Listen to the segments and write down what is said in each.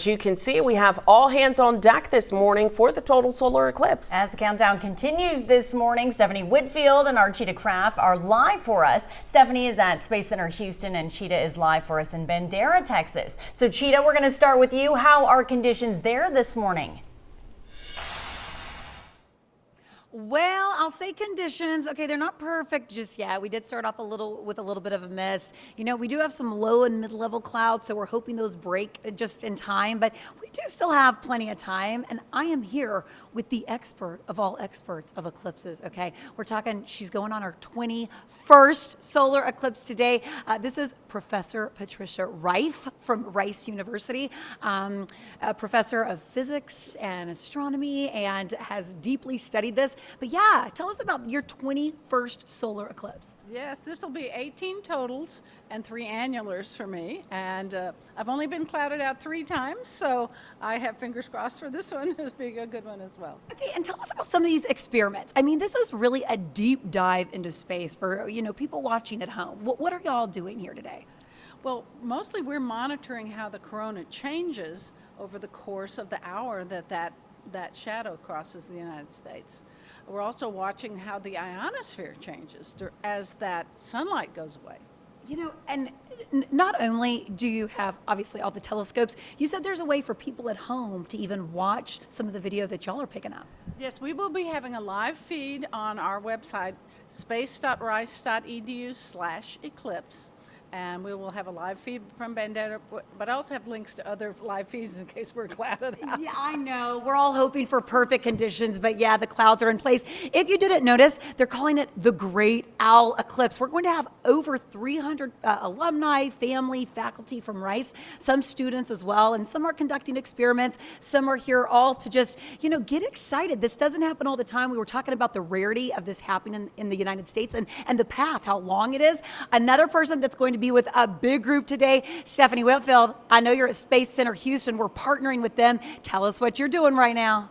As you can see, we have all hands on deck this morning for the total solar eclipse. As the countdown continues this morning, Stephanie Whitfield and our Cheetah Craft are live for us. Stephanie is at Space Center Houston and Cheetah is live for us in Bandera, Texas. So Cheetah, we're going to start with you. How are conditions there this morning? Well, I'll say conditions. Okay, they're not perfect just yet. We did start off with a little bit of a mist. You know, we do have some low and mid-level clouds, so we're hoping those break just in time, but we do still have plenty of time. And I am here with the expert of all experts of eclipses, okay? We're talking, she's going on her 21st solar eclipse today. This is Professor Patricia Reif from Rice University, a professor of physics and astronomy, and has deeply studied this. But yeah, tell us about your 21st solar eclipse. Yes, this will be 18 totals and 3 annulars for me. And I've only been clouded out 3 times, so I have fingers crossed for this one as being a good one as well. Okay, and tell us about some of these experiments. I mean, this is really a deep dive into space for, you know, people watching at home. What are y'all doing here today? Well, mostly we're monitoring how the corona changes over the course of the hour that shadow crosses the United States. We're also watching how the ionosphere changes as that sunlight goes away. You know, and not only do you have obviously all the telescopes, you said there's a way for people at home to even watch some of the video that y'all are picking up. Yes, we will be having a live feed on our website, space.rice.edu/eclipse. And we will have a live feed from Bandera, but I also have links to other live feeds in case we're clouded out. Yeah, I know. We're all hoping for perfect conditions, but yeah, the clouds are in place. If you didn't notice, they're calling it the Great Owl Eclipse. We're going to have over 300 alumni, family, faculty from Rice, some students as well, and some are conducting experiments. Some are here all to just, you know, get excited. This doesn't happen all the time. We were talking about the rarity of this happening in the United States and the path, how long it is. Another person that's going to be with a big group today, Stephanie Whitfield. I know you're at Space Center Houston. We're partnering with them. Tell us what you're doing right now.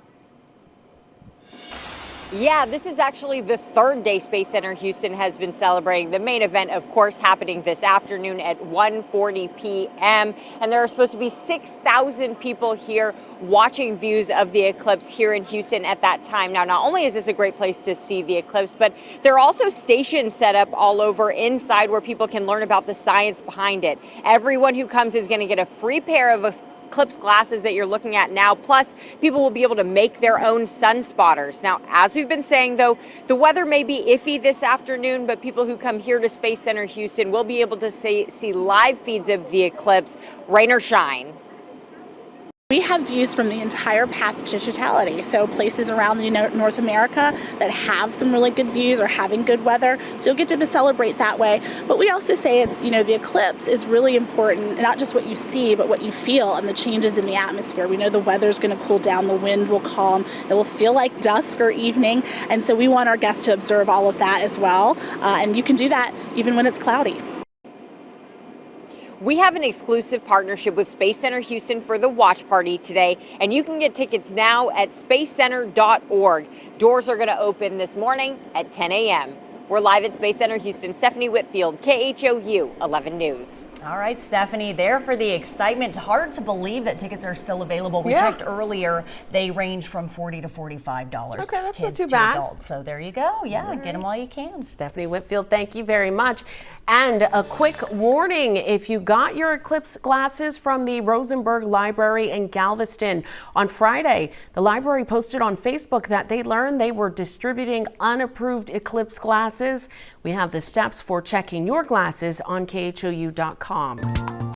Yeah, this is actually the 3rd day Space Center Houston has been celebrating. The main event, of course, happening this afternoon at 1:40 p.m. And there are supposed to be 6,000 people here watching views of the eclipse here in Houston at that time. Now, not only is this a great place to see the eclipse, but there are also stations set up all over inside where people can learn about the science behind it. Everyone who comes is going to get a free pair of eclipse glasses that you're looking at now. Plus, people will be able to make their own sun spotters. Now, as we've been saying, though, the weather may be iffy this afternoon, but people who come here to Space Center Houston will be able to see live feeds of the eclipse, rain or shine. We have views from the entire path to totality, so places around North America that have some really good views or having good weather, so you'll get to celebrate that way. But we also say it's, you know, the eclipse is really important, not just what you see, but what you feel and the changes in the atmosphere. We know the weather's going to cool down, the wind will calm, it will feel like dusk or evening, and so we want our guests to observe all of that as well, and you can do that even when it's cloudy. We have an exclusive partnership with Space Center Houston for the watch party today, and you can get tickets now at spacecenter.org. Doors are going to open this morning at 10 a.m. We're live at Space Center Houston. Stephanie Whitfield, KHOU 11 News. All right, Stephanie, there for the excitement. Hard to believe that tickets are still available. We checked earlier. They range from $40 to $45. Okay, that's not kids too to bad. adults. So there you go. Yeah, get them while you can. Stephanie Whitfield, thank you very much. And a quick warning, if you got your eclipse glasses from the Rosenberg Library in Galveston on Friday, the library posted on Facebook that they learned they were distributing unapproved eclipse glasses. We have the steps for checking your glasses on KHOU.com.